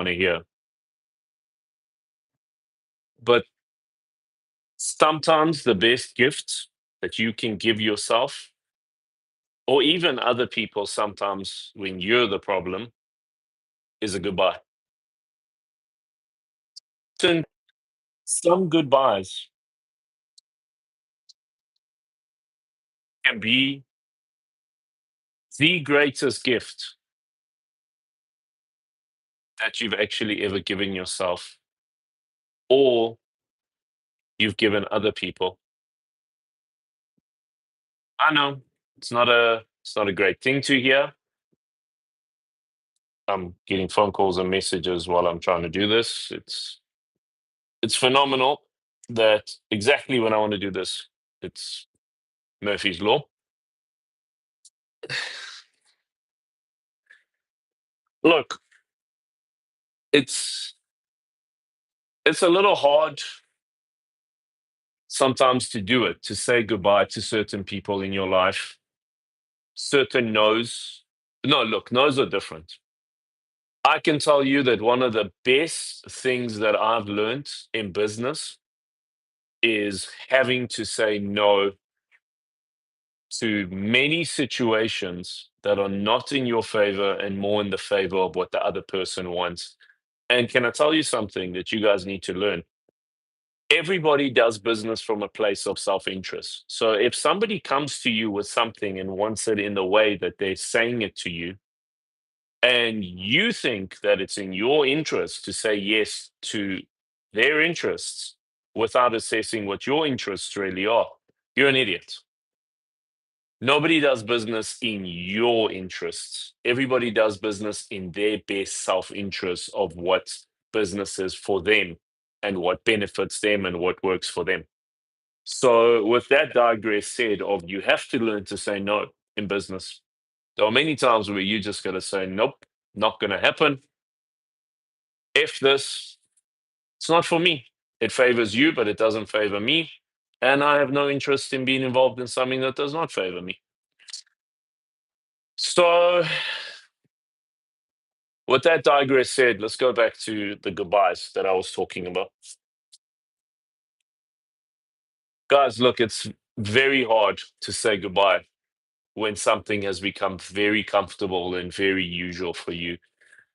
want to hear. But sometimes the best gift that you can give yourself, or even other people, sometimes when you're the problem, is a goodbye. So some goodbyes can be the greatest gift that you've actually ever given yourself or you've given other people. I know it's not a great thing to hear. I'm getting phone calls and messages while I'm trying to do this. It's phenomenal that exactly when I want to do this, it's Murphy's Law. Look, it's it's a little hard sometimes to do it, to say goodbye to certain people in your life, certain no's. No, look, no's are different. I can tell you that one of the best things that I've learned in business is having to say no to many situations that are not in your favor and more in the favor of what the other person wants. And can I tell you something that you guys need to learn? Everybody does business from a place of self interest. So if somebody comes to you with something and wants it in the way that they're saying it to you, and you think that it's in your interest to say yes to their interests without assessing what your interests really are, you're an idiot. Nobody does business in your interests. Everybody does business in their best self interest of what business is for them and what benefits them and what works for them. So, with that digress said, of you have to learn to say no in business. There are many times where you just got to say, nope, not going to happen. If this, it's not for me. It favors you, but it doesn't favor me. And I have no interest in being involved in something that does not favor me. So, with that digress said, let's go back to the goodbyes that I was talking about. Guys, look, it's very hard to say goodbye when something has become very comfortable and very usual for you.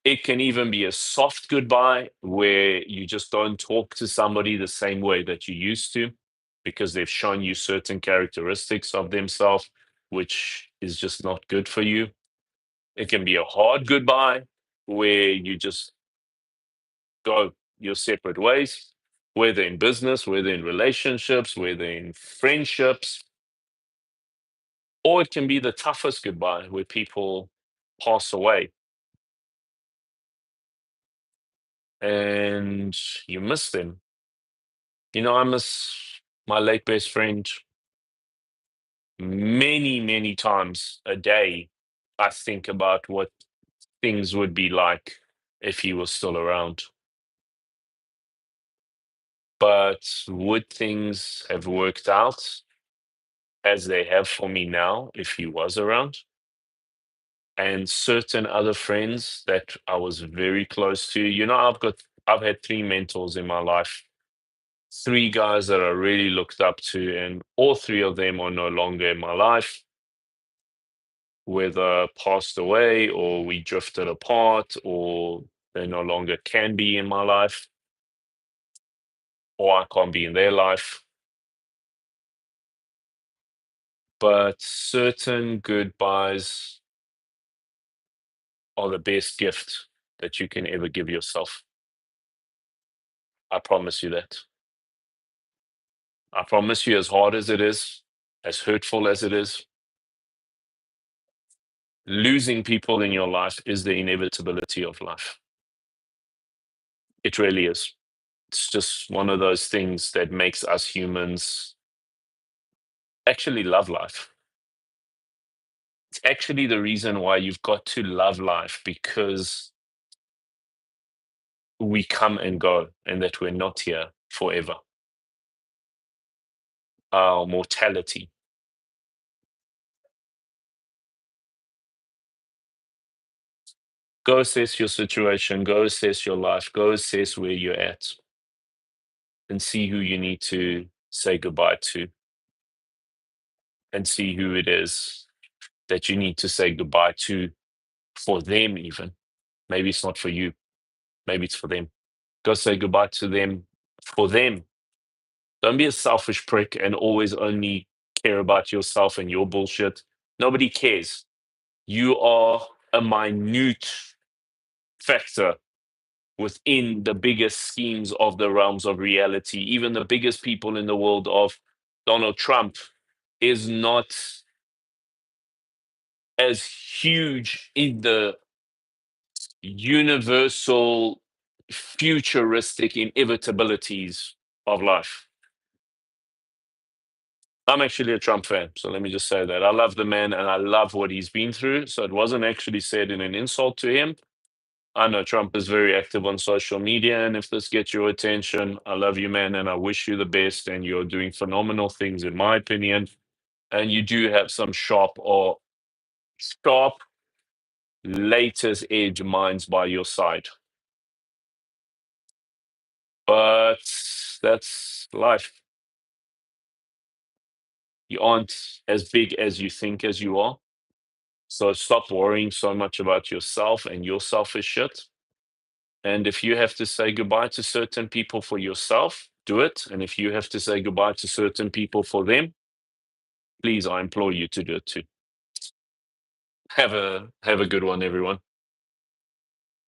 It can even be a soft goodbye where you just don't talk to somebody the same way that you used to because they've shown you certain characteristics of themselves, which is just not good for you. It can be a hard goodbye where you just go your separate ways, whether in business, whether in relationships, whether in friendships, or it can be the toughest goodbye where people pass away and you miss them. I miss my late best friend many, many times a day. I think about what things would be like if he was still around. But would things have worked out as they have for me now if he was around? And certain other friends that I was very close to. I've had three mentors in my life, three guys that I really looked up to, and all three of them are no longer in my life, whether passed away or we drifted apart or they no longer can be in my life or I can't be in their life. But certain goodbyes are the best gift that you can ever give yourself. I promise you that. I promise you, as hard as it is, as hurtful as it is, losing people in your life is the inevitability of life. It really is. It's just one of those things that makes us humans actually love life. It's actually the reason why you've got to love life because we come and go and that we're not here forever. Our mortality. Go assess your situation, go assess your life, go assess where you're at, and see who you need to say goodbye to, and see who it is that you need to say goodbye to for them, even. Maybe it's not for you, maybe it's for them. Go say goodbye to them for them. Don't be a selfish prick and always only care about yourself and your bullshit. Nobody cares. You are a minute factor within the biggest schemes of the realms of reality. Even the biggest people in the world of Donald Trump is not as huge in the universal futuristic inevitabilities of life. I'm actually a Trump fan, so let me just say that. I love the man and I love what he's been through. So it wasn't actually said in an insult to him. I know Trump is very active on social media, and if this gets your attention, I love you, man, and I wish you the best. And you're doing phenomenal things, in my opinion. And you do have some sharp, latest edge minds by your side. But that's life. You aren't as big as you think as you are. So stop worrying so much about yourself and your selfish shit. And if you have to say goodbye to certain people for yourself, do it. And if you have to say goodbye to certain people for them, please, I implore you to do it too. Have a good one, everyone.